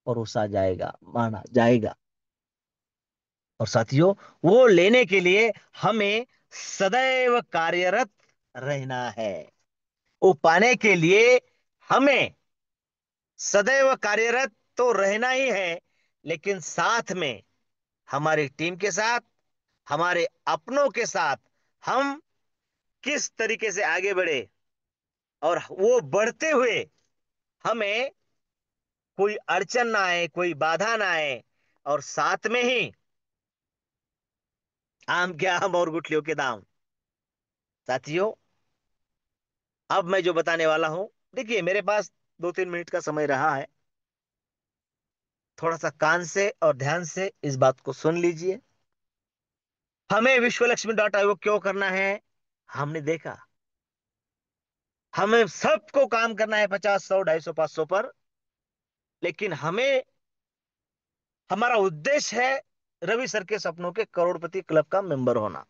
परोसा जाएगा, माना जाएगा। और साथियों, वो लेने के लिए हमें सदैव कार्यरत रहना है। वो पाने के लिए हमें सदैव कार्यरत तो रहना ही है, लेकिन साथ में हमारी टीम के साथ, हमारे अपनों के साथ हम किस तरीके से आगे बढ़े, और वो बढ़ते हुए हमें कोई अड़चन ना आए, कोई बाधा ना आए, और साथ में ही आम के आम और गुठलियों के दाम। साथियों, अब मैं जो बताने वाला हूं, देखिए मेरे पास 2-3 मिनट का समय रहा है। थोड़ा सा कान से और ध्यान से इस बात को सुन लीजिए। हमें विश्वलक्ष्मी क्यों करना है? हमने देखा, हमें सबको काम करना है 50, 100, 250, 500 पर। लेकिन हमें, हमारा उद्देश्य है रवि सर के सपनों के करोड़पति क्लब का मेंबर होना।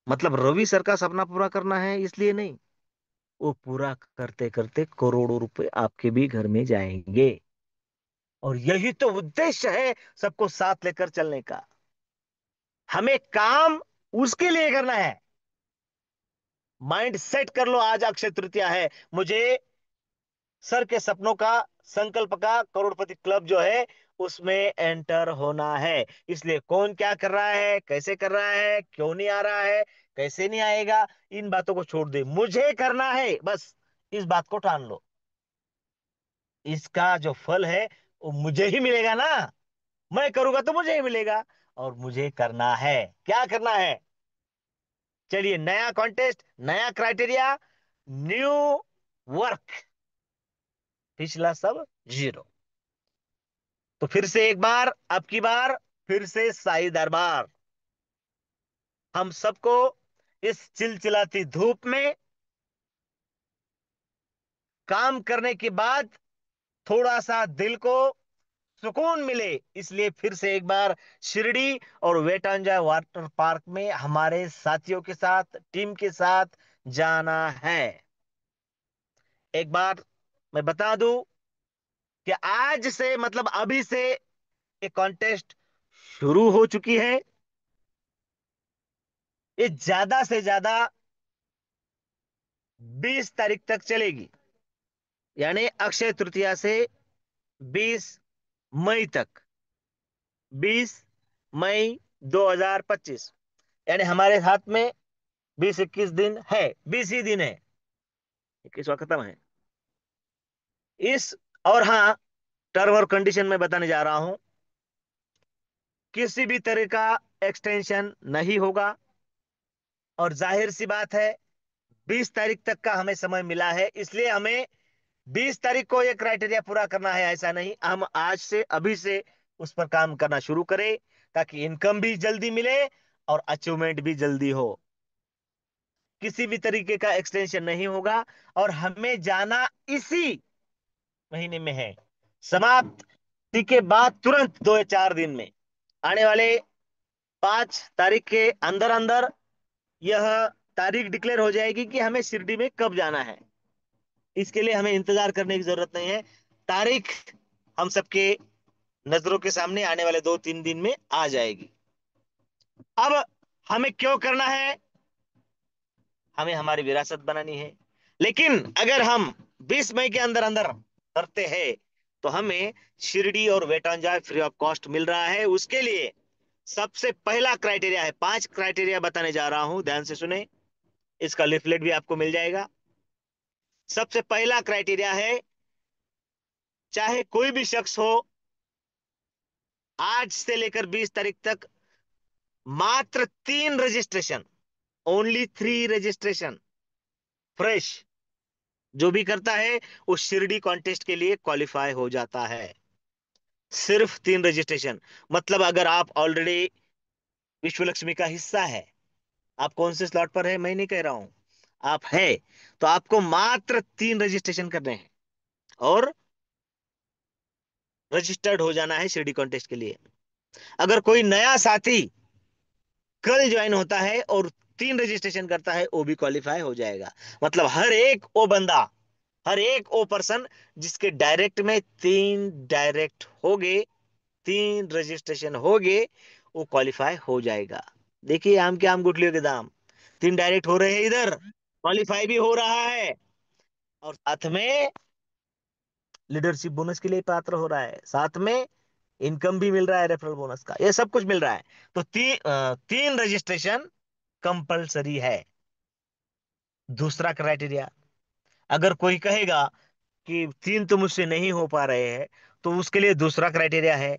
मतलब रवि सर का सपना पूरा करना है इसलिए नहीं, वो पूरा करते करते करोड़ों रुपए आपके भी घर में जाएंगे। और यही तो उद्देश्य है सबको साथ लेकर चलने का। हमें काम उसके लिए करना है। माइंड सेट कर लो, आज अक्षय तृतीया है, मुझे सर के सपनों का, संकल्प का करोड़पति क्लब जो है, उसमें एंटर होना है। इसलिए कौन क्या कर रहा है, कैसे कर रहा है, क्यों नहीं आ रहा है, कैसे नहीं आएगा, इन बातों को छोड़ दे, मुझे करना है बस। इस बात को ठान लो। इसका जो फल है वो मुझे ही मिलेगा ना। मैं करूंगा तो मुझे ही मिलेगा, और मुझे करना है। क्या करना है? चलिए, नया कॉन्टेस्ट, नया क्राइटेरिया, न्यू वर्क, पिछला सब जीरो। तो फिर से एक बार, अब की बार फिर से साई दरबार। हम सबको इस चिलचिलाती धूप में काम करने के बाद थोड़ा सा दिल को सुकून मिले, इसलिए फिर से एक बार शिरडी और वेटांजा वाटर पार्क में हमारे साथियों के साथ, टीम के साथ जाना है। एक बार मैं बता दूं कि आज से, मतलब अभी से, ये कॉन्टेस्ट शुरू हो चुकी है। ये ज्यादा से ज्यादा 20 तारीख तक चलेगी, यानी अक्षय तृतीया से 20 मई तक। 20 मई 2025, यानी हमारे हाथ में 20-21 दिन है, 20 ही दिन है, 21वां खत्म है इस। और हाँ, टर्म और कंडीशन में बताने जा रहा हूं, किसी भी तरह का एक्सटेंशन नहीं होगा। और जाहिर सी बात है, 20 तारीख तक का हमें समय मिला है, इसलिए हमें 20 तारीख को ये क्राइटेरिया पूरा करना है, ऐसा नहीं। हम आज से, अभी से उस पर काम करना शुरू करें, ताकि इनकम भी जल्दी मिले और अचीवमेंट भी जल्दी हो। किसी भी तरीके का एक्सटेंशन नहीं होगा, और हमें जाना इसी महीने में है। समाप्ति के बाद तुरंत 2 या 4 दिन में, आने वाले 5 तारीख के अंदर अंदर यह तारीख डिक्लेयर हो जाएगी कि हमें शिरडी में कब जाना है। इसके लिए हमें इंतजार करने की जरूरत नहीं है। तारीख हम सबके नजरों के सामने आने वाले 2-3 दिन में आ जाएगी। अब हमें क्यों करना है? हमें हमारी विरासत बनानी है। लेकिन अगर हम 20 मई के अंदर अंदर करते हैं, तो हमें शिरडी और वेटांजा फ्री ऑफ कॉस्ट मिल रहा है। उसके लिए सबसे पहला क्राइटेरिया है, 5 क्राइटेरिया बताने जा रहा हूं, ध्यान से सुने। इसका लिफलेट भी आपको मिल जाएगा। सबसे पहला क्राइटेरिया है, चाहे कोई भी शख्स हो, आज से लेकर 20 तारीख तक मात्र 3 रजिस्ट्रेशन, ओनली 3 रजिस्ट्रेशन फ्रेश जो भी करता है, वो शिरडी कॉन्टेस्ट के लिए क्वालिफाई हो जाता है। सिर्फ 3 रजिस्ट्रेशन। मतलब अगर आप ऑलरेडी विश्व लक्ष्मी का हिस्सा है, आप कौन से स्लॉट पर है मैं नहीं कह रहा हूं, आप है, तो आपको मात्र 3 रजिस्ट्रेशन करने हैं और रजिस्टर्ड हो जाना है शिरडी कॉन्टेस्ट के लिए। अगर कोई नया साथी कल ज्वाइन होता है और 3 रजिस्ट्रेशन करता है, वो भी क्वालिफाई हो जाएगा। मतलब हर एक वो बंदा, हर एक वो पर्सन जिसके डायरेक्ट में 3 डायरेक्ट हो गए, 3 रजिस्ट्रेशन हो गए, वो क्वालिफाई हो जाएगा। देखिए आम के आम गुठलियों के दाम, 3 डायरेक्ट हो रहे हैं इधर, क्वालिफाई भी हो रहा है, और साथ में लीडरशिप बोनस के लिए पात्र हो रहा है, साथ में इनकम भी मिल रहा है, रेफरल बोनस का, ये सब कुछ मिल रहा है। तो 3 रजिस्ट्रेशन कंपलसरी है। दूसरा क्राइटेरिया, अगर कोई कहेगा कि 3 तो मुझसे नहीं हो पा रहे हैं, तो उसके लिए दूसरा क्राइटेरिया है,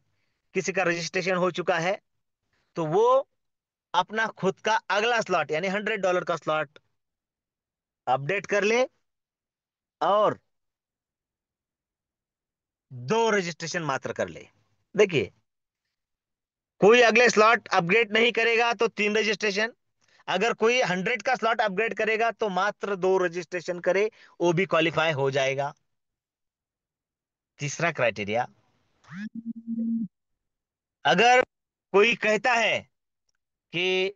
किसी का रजिस्ट्रेशन हो चुका है तो वो अपना खुद का अगला स्लॉट, यानी $100 का स्लॉट अपडेट कर ले, और 2 रजिस्ट्रेशन मात्र कर ले। देखिए, कोई अगले स्लॉट अपग्रेड नहीं करेगा तो 3 रजिस्ट्रेशन, अगर कोई 100 का स्लॉट अपग्रेड करेगा तो मात्र 2 रजिस्ट्रेशन करे, वो भी क्वालिफाई हो जाएगा। तीसरा क्राइटेरिया, अगर कोई कहता है कि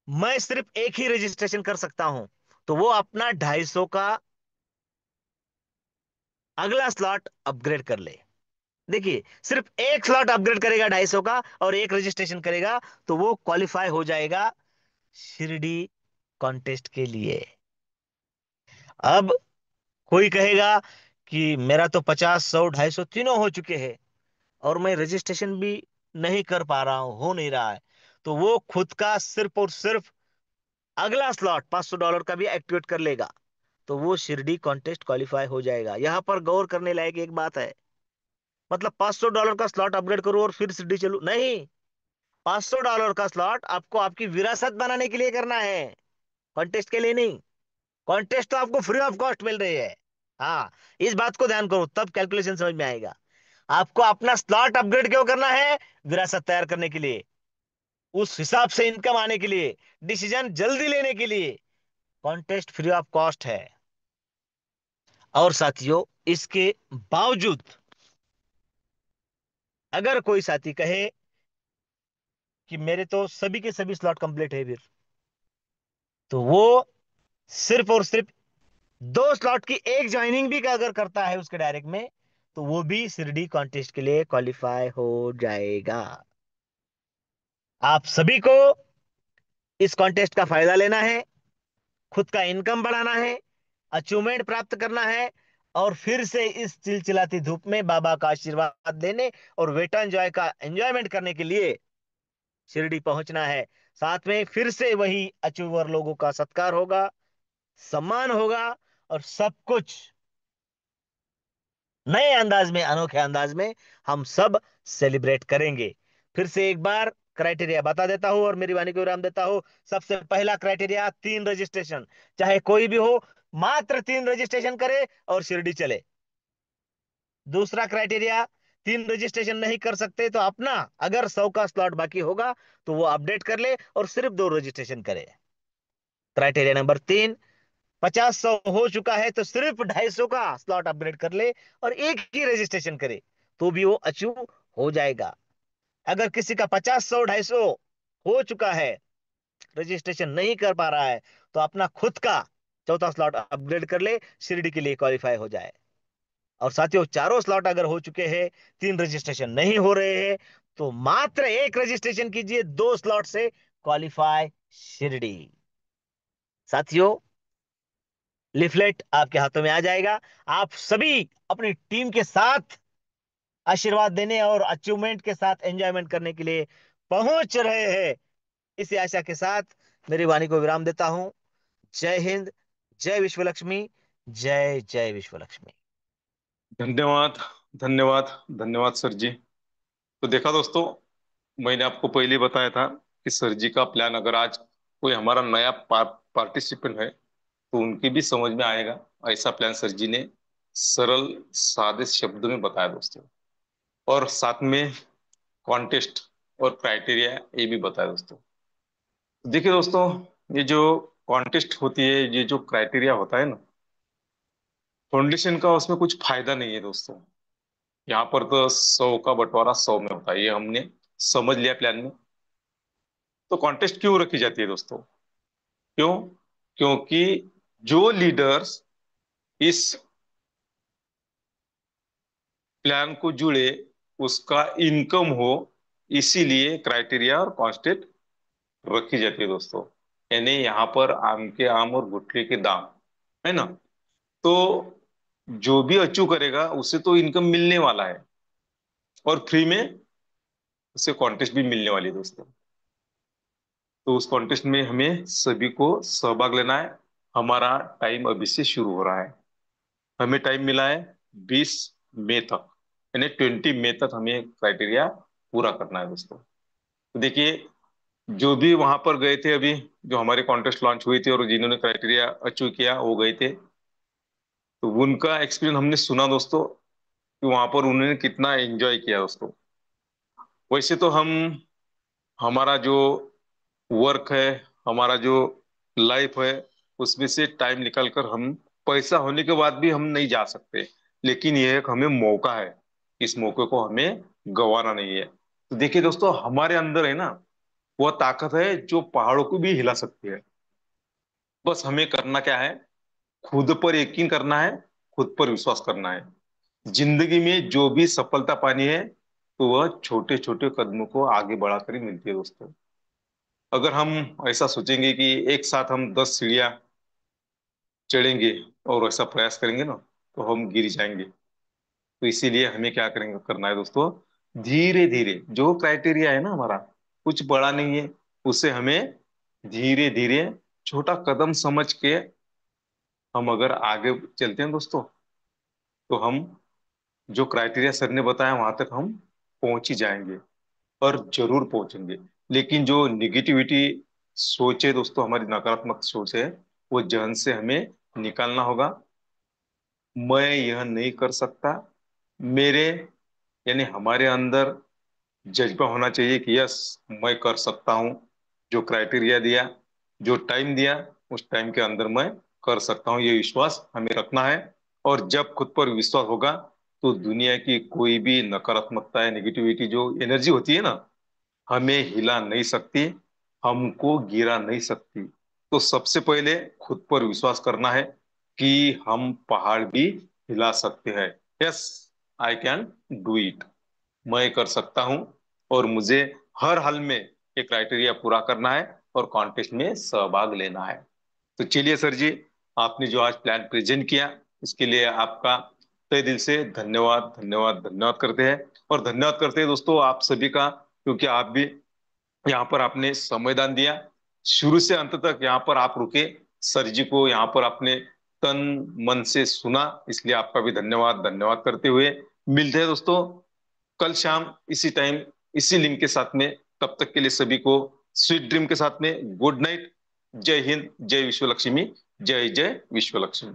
मैं सिर्फ एक ही रजिस्ट्रेशन कर सकता हूं, तो वो अपना 250 का अगला स्लॉट अपग्रेड कर ले। देखिए, सिर्फ एक स्लॉट अपग्रेड करेगा 250 का और एक रजिस्ट्रेशन करेगा, तो वो क्वालिफाई हो जाएगा शिरडी कॉन्टेस्ट के लिए। अब कोई कहेगा कि मेरा तो 50, 100, 250 तीनों हो चुके हैं और मैं रजिस्ट्रेशन भी नहीं कर पा रहा हूं, हो नहीं रहा है, तो वो खुद का सिर्फ और सिर्फ अगला स्लॉट $500 का भी एक्टिवेट कर लेगा, तो वो शिरडी कॉन्टेस्ट क्वालिफाई हो जाएगा। यहां पर गौर करने लायक एक बात है, मतलब $500 का स्लॉट अपग्रेड करूं और फिर शिरडी चलूं, नहीं। $500 का स्लॉट आपको आपकी विरासत बनाने के लिए करना है, कॉन्टेस्ट के लिए नहीं। कॉन्टेस्ट तो आपको फ्री ऑफ कॉस्ट मिल रही है। हाँ, इस बात को ध्यान करो, तब कैलकुलेशन समझ में आएगा। आपको अपना स्लॉट अपग्रेड क्यों करना है? विरासत तैयार करने के लिए, उस हिसाब से इनकम आने के लिए, डिसीजन जल्दी लेने के लिए। कॉन्टेस्ट फ्री ऑफ कॉस्ट है। और साथियों, इसके बावजूद अगर कोई साथी कहे कि मेरे तो सभी के सभी स्लॉट कंप्लीट है फिर, तो वो सिर्फ और सिर्फ दो स्लॉट की एक ज्वाइनिंग भी अगर करता है उसके डायरेक्ट में, तो वो भी शिरडी कॉन्टेस्ट के लिए क्वालिफाई हो जाएगा। आप सभी को इस कॉन्टेस्ट का फायदा लेना है, खुद का इनकम बढ़ाना है, अचीवमेंट प्राप्त करना है, और फिर से इस चिलचिलाती धूप में बाबा का आशीर्वाद लेने और वेट एंजॉय का एंजॉयमेंट करने के लिए शिरडी पहुंचना है। साथ में फिर से वही अचीवर लोगों का सत्कार होगा, सम्मान होगा, और सब कुछ नए अंदाज में, अनोखे अंदाज में हम सब सेलिब्रेट करेंगे। फिर से एक बार क्राइटेरिया बता देता हूं और मेरी वाणी को विराम देता हूं। सबसे पहला क्राइटेरिया 3 रजिस्ट्रेशन, चाहे कोई भी हो, मात्र 3 रजिस्ट्रेशन करे और शिरडी चले। दूसरा क्राइटेरिया, 3 रजिस्ट्रेशन नहीं कर सकते तो अपना, अगर 100 का स्लॉट बाकी होगा तो वो अपडेट कर ले और सिर्फ 2 रजिस्ट्रेशन करे। क्राइटेरिया नंबर 3, 50-100 हो चुका है तो सिर्फ 250 का स्लॉट अपग्रेड कर ले और एक ही रजिस्ट्रेशन करे, तो भी वो अचीव हो जाएगा। अगर किसी का 50-100-250 हो चुका है, रजिस्ट्रेशन नहीं कर पा रहा है, तो अपना खुद का चौथा स्लॉट अपग्रेड कर ले, शिरडी के लिए क्वालिफाई हो जाए। और साथियों, चारों स्लॉट अगर हो चुके हैं, 3 रजिस्ट्रेशन नहीं हो रहे हैं, तो मात्र एक रजिस्ट्रेशन कीजिए, 2 स्लॉट से क्वालिफाई शिरडी। साथियों, लिफलेट आपके हाथों में आ जाएगा। आप सभी अपनी टीम के साथ आशीर्वाद देने और अचीवमेंट के साथ एंजॉयमेंट करने के लिए पहुंच रहे हैं। इसी आशा के साथ मेरी वाणी को विराम देता हूं। जय हिंद, जय विश्व लक्ष्मी, जय जय विश्व लक्ष्मी। धन्यवाद, धन्यवाद, धन्यवाद सर जी। तो देखा दोस्तों, मैंने आपको पहले ही बताया था कि सर जी का प्लान अगर आज कोई हमारा नया पार्टिसिपेंट है तो उनकी भी समझ में आएगा। ऐसा प्लान सर जी ने सरल सादे शब्दों में बताया दोस्तों, और साथ में कॉन्टेस्ट और क्राइटेरिया ये भी बताया दोस्तों। देखिए दोस्तों, ये जो कॉन्टेस्ट होती है, ये जो क्राइटेरिया होता है ना, फाउंडेशन का उसमें कुछ फायदा नहीं है दोस्तों। यहाँ पर तो 100 का बंटवारा 100 में होता है, ये हमने समझ लिया प्लान में। तो कॉन्टेस्ट क्यों रखी जाती है दोस्तों? क्यों? क्योंकि जो लीडर्स इस प्लान को जुड़े उसका इनकम हो, इसीलिए क्राइटेरिया और कॉन्स्टेंट रखी जाती है दोस्तों। यानी यहाँ पर आम के आम और गुटखे के दाम, है ना? तो जो भी अचीव करेगा उसे तो इनकम मिलने वाला है, और फ्री में उसे कॉन्टेस्ट भी मिलने वाली है दोस्तों। तो उस कॉन्टेस्ट में हमें सभी को सहभाग लेना है। हमारा टाइम अभी से शुरू हो रहा है। हमें टाइम मिला है 20 मई तक, यानी 20 मई तक हमें क्राइटेरिया पूरा करना है दोस्तों। तो देखिए, जो भी वहां पर गए थे अभी, जो हमारे कॉन्टेस्ट लॉन्च हुई थी और जिन्होंने क्राइटेरिया अचीव किया वो गए थे, तो उनका एक्सपीरियंस हमने सुना दोस्तों कि वहां पर उन्होंने कितना एंजॉय किया दोस्तों। वैसे तो हम, हमारा जो वर्क है, हमारा जो लाइफ है, उसमें से टाइम निकाल कर हम, पैसा होने के बाद भी हम नहीं जा सकते, लेकिन यह एक हमें मौका है। इस मौके को हमें गंवाना नहीं है। तो देखिए दोस्तों, हमारे अंदर है ना वह ताकत है जो पहाड़ों को भी हिला सकती है। बस हमें करना क्या है? खुद पर यकीन करना है, खुद पर विश्वास करना है। जिंदगी में जो भी सफलता पानी है, तो वह छोटे छोटे कदमों को आगे बढ़ाकर ही मिलती है दोस्तों। अगर हम ऐसा सोचेंगे कि एक साथ हम 10 सीढ़ियां चढ़ेंगे और ऐसा प्रयास करेंगे ना, तो हम गिर जाएंगे। तो इसीलिए हमें क्या करेंगे, करना है दोस्तों, धीरे धीरे। जो क्राइटेरिया है ना हमारा, कुछ बड़ा नहीं है, उसे हमें धीरे धीरे छोटा कदम समझ के हम अगर आगे चलते हैं दोस्तों, तो हम जो क्राइटेरिया सर ने बताया वहां तक हम पहुंच ही जाएंगे, और जरूर पहुंचेंगे। लेकिन जो निगेटिविटी सोच है दोस्तों, हमारी नकारात्मक सोच है, वो जहन से हमें निकालना होगा। मैं यह नहीं कर सकता, मेरे, यानी हमारे अंदर जज्बा होना चाहिए कि यस, मैं कर सकता हूँ। जो क्राइटेरिया दिया, जो टाइम दिया, उस टाइम के अंदर मैं कर सकता हूँ, ये विश्वास हमें रखना है। और जब खुद पर विश्वास होगा तो दुनिया की कोई भी नकारात्मकता है, नेगेटिविटी जो एनर्जी होती है ना, हमें हिला नहीं सकती, हमको गिरा नहीं सकती। तो सबसे पहले खुद पर विश्वास करना है कि हम पहाड़ भी हिला सकते हैं। Yes, I can do it. मैं कर सकता हूँ। और मुझे हर हाल में ये क्राइटेरिया पूरा करना है और कॉन्टेस्ट में सहभाग लेना है। तो चलिए सर जी, आपने जो आज प्लान प्रेजेंट किया, इसके लिए आपका तहे दिल से धन्यवाद धन्यवाद धन्यवाद करते हैं। और धन्यवाद करते हैं दोस्तों आप सभी का, क्योंकि आप भी यहाँ पर आपने संविधान दिया, शुरू से अंत तक यहाँ पर आप रुके, सर जी को यहाँ पर आपने तन मन से सुना, इसलिए आपका भी धन्यवाद धन्यवाद करते हुए मिलते हैं दोस्तों कल शाम इसी टाइम इसी लिंक के साथ में। तब तक के लिए सभी को स्वीट ड्रीम के साथ में गुड नाइट। जय हिंद, जय विश्व लक्ष्मी, जय जय विश्व लक्ष्मी।